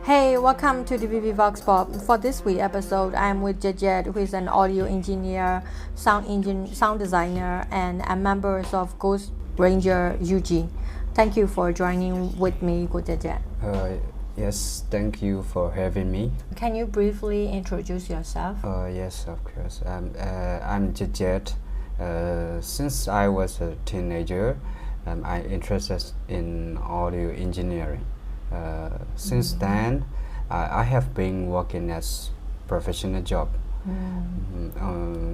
Hey, welcome to DVB Vox Pop. For this week episode, I'm with Jat Jat, who is an audio engineer, sound designer, and a member of Ghost Ranger UG. Thank you for joining with me, Jat Jat. Yes, thank you for having me. Can you briefly introduce yourself? Yes, of course. I'm Jat Jat. Since I was a teenager, I'm interested in audio engineering. Since then, I have been working as professional job.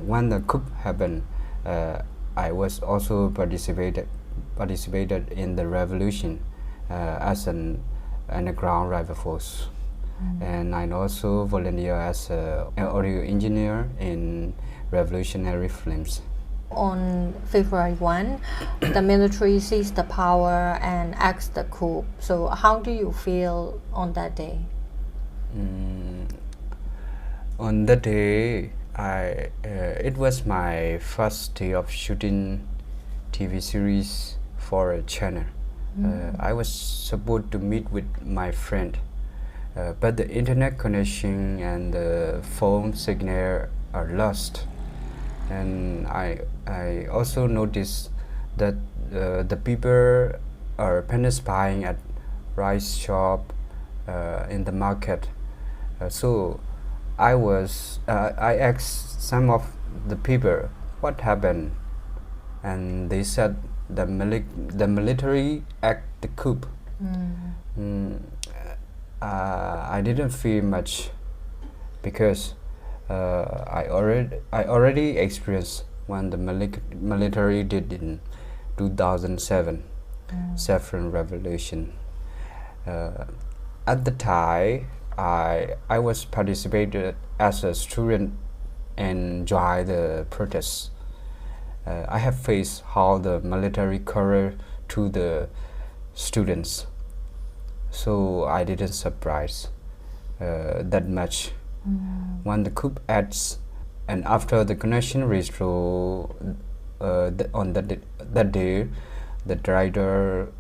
When the coup happened, I was also participated in the revolution as an underground rival force, and I also volunteer as an audio engineer in revolutionary films. On February 1, the military seized the power and axed the coup. So how do you feel on that day? On that day, it was my first day of shooting TV series for a channel. I was supposed to meet with my friend, but the internet connection and the phone signal are lost. And I also noticed that the people are spying at rice shop in the market. So I asked some of the people what happened, and they said the military act the coup. I didn't feel much because I already experienced when the military did in 2007 Saffron Revolution. At the time, I was participated as a student and joined the protests. I have faced how the military courage to the students, so I didn't surprise that much. When the coup ends and after the connection restored on that day, the director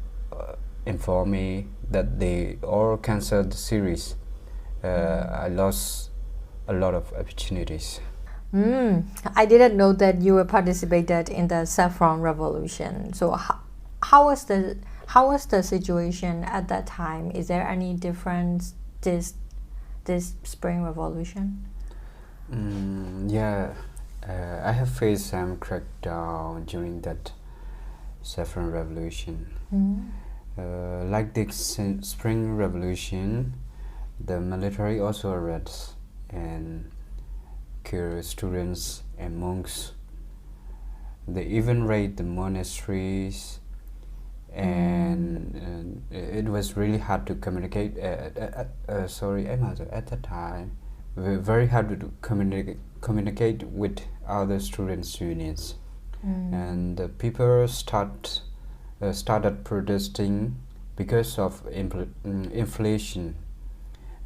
informed me that they all cancelled the series. I lost a lot of opportunities. I didn't know that you were participated in the Saffron Revolution. So how was the situation at that time? Is there any difference this Spring Revolution? I have faced some crackdown during that Saffron Revolution. Like the Spring Revolution, the military also arrests and kill students and monks. They even raid the monasteries, and it was really hard to communicate. At that time, very hard to communicate with other students' unions, and the people started protesting because of inflation,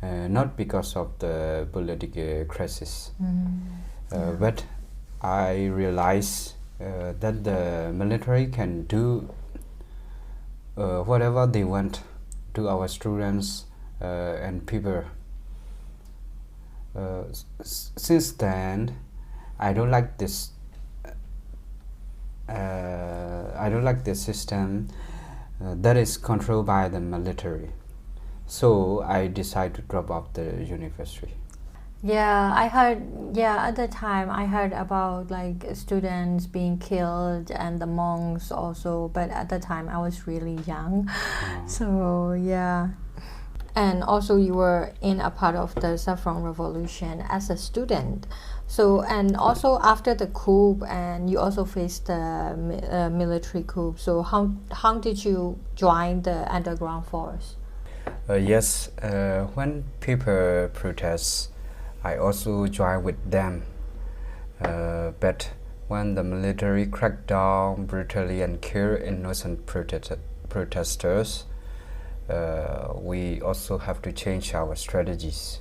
not because of the political crisis. But I realized that the military can do whatever they want to our students and people. Since then, I don't like this. I don't like the system that is controlled by the military. So I decided to drop out the university. At the time I heard about like students being killed and the monks also, but at the time I was really young. So yeah. And also you were in a part of the Saffron Revolution as a student. So, and also after the coup, and you also faced the military coup. So how did you join the underground force? Yes, when people protest, I also joined with them. But when the military cracked down brutally and killed innocent protesters, we also have to change our strategies.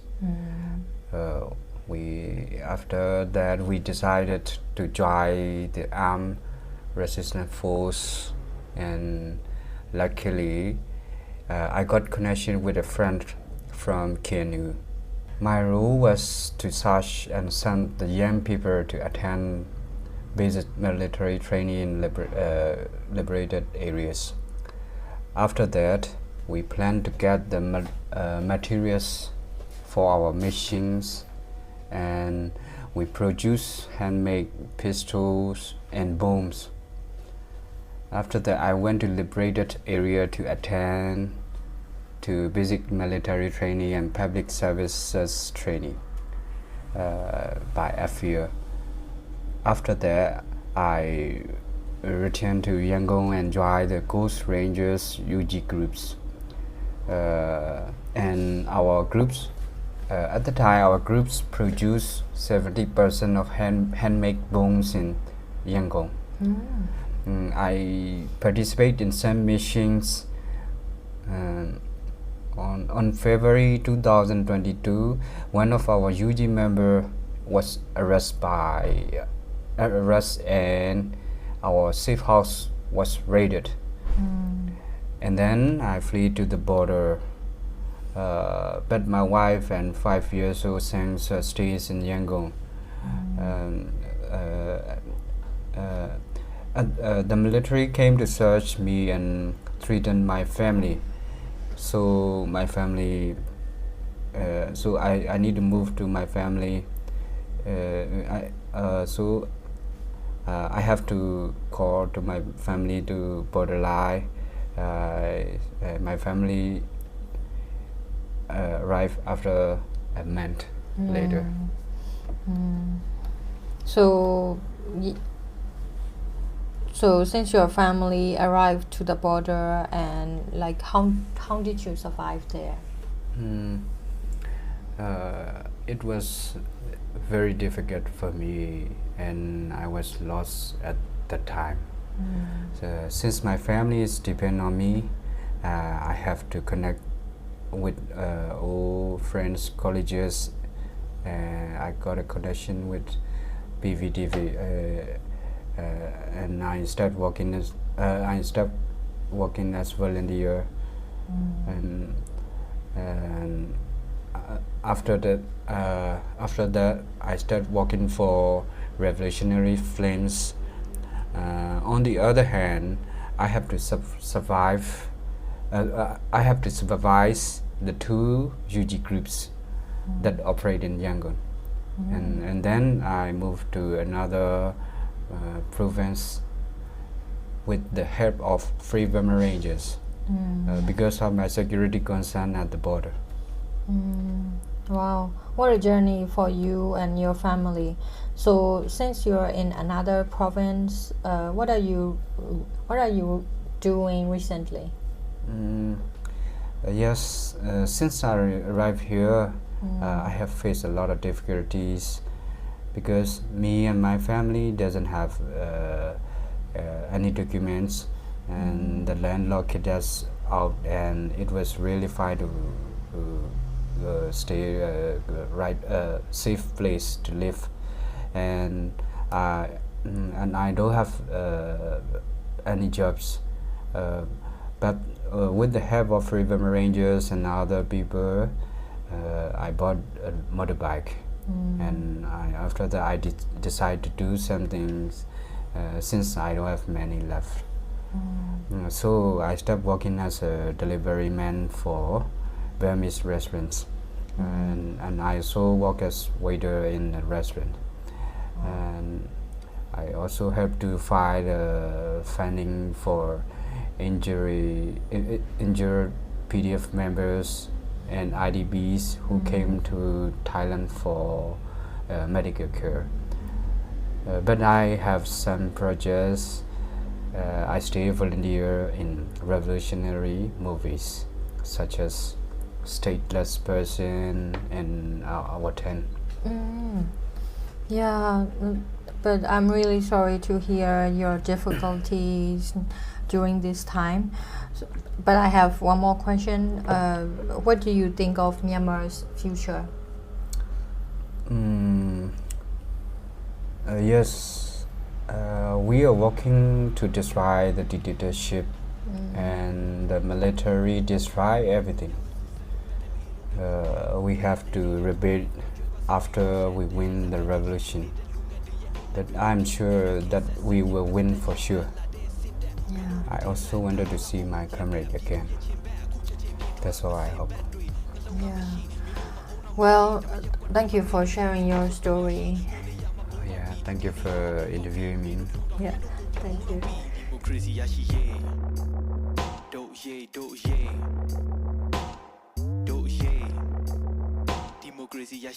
After that, we decided to join the armed resistance force, and luckily I got connection with a friend from KNU. My role was to search and send the young people to attend basic military training in liberated areas. After that, we plan to get the materials for our machines, and we produce handmade pistols and bombs. After that, I went to liberated area to attend to basic military training and public services training by FEA. After that, I returned to Yangon and joined the Ghost Rangers UG groups. And our groups, at the time, our groups produced 70% of handmade bombs in Yangon. I participate in some missions. On February 2022, one of our UG member was arrested and our safe house was raided. And then I flee to the border. But my wife and 5 years old son stays in Yangon. The military came to search me and threatened my family. So my family, I need to move to my family. I have to call to my family to borderline. My family arrived after a month later. So since your family arrived to the border, and like how did you survive there? It was very difficult for me, and I was lost at that time. So since my family is depend on me, I have to connect with all friends, colleges. I got a connection with BVDV, and I started working as volunteer. And after that, I started working for Revolutionary Flames. On the other hand, I have to survive. I have to supervise the 2 UG groups that operate in Yangon, and then I moved to another province with the help of Free Burma Rangers because of my security concern at the border. Wow, what a journey for you and your family. So since you're in another province, what are you doing recently? Yes, since I arrived here, I have faced a lot of difficulties because me and my family doesn't have any documents, and the landlord kicked us out, and it was really far to stay safe place to live, and I don't have any jobs, but with the help of Free Burma Rangers and other people, I bought a motorbike, and after that I decided to do something since I don't have many left. So I started working as a delivery man for Burmese restaurants, and I also work as waiter in a restaurant, and I also help to find funding for injured PDF members and IDBs who came to Thailand for medical care. But I have some projects. I stay volunteer in revolutionary movies such as Stateless Person and Our 10. Yeah, but I'm really sorry to hear your difficulties during this time. But I have one more question. What do you think of Myanmar's future? Yes, we are working to destroy the dictatorship and the military destroy everything. We have to rebuild after we win the revolution. But I'm sure that we will win for sure. Yeah. I also wanted to see my comrade again. That's all I hope. Yeah. Well, thank you for sharing your story. Yeah, thank you for interviewing me. Yeah, thank you. Democracy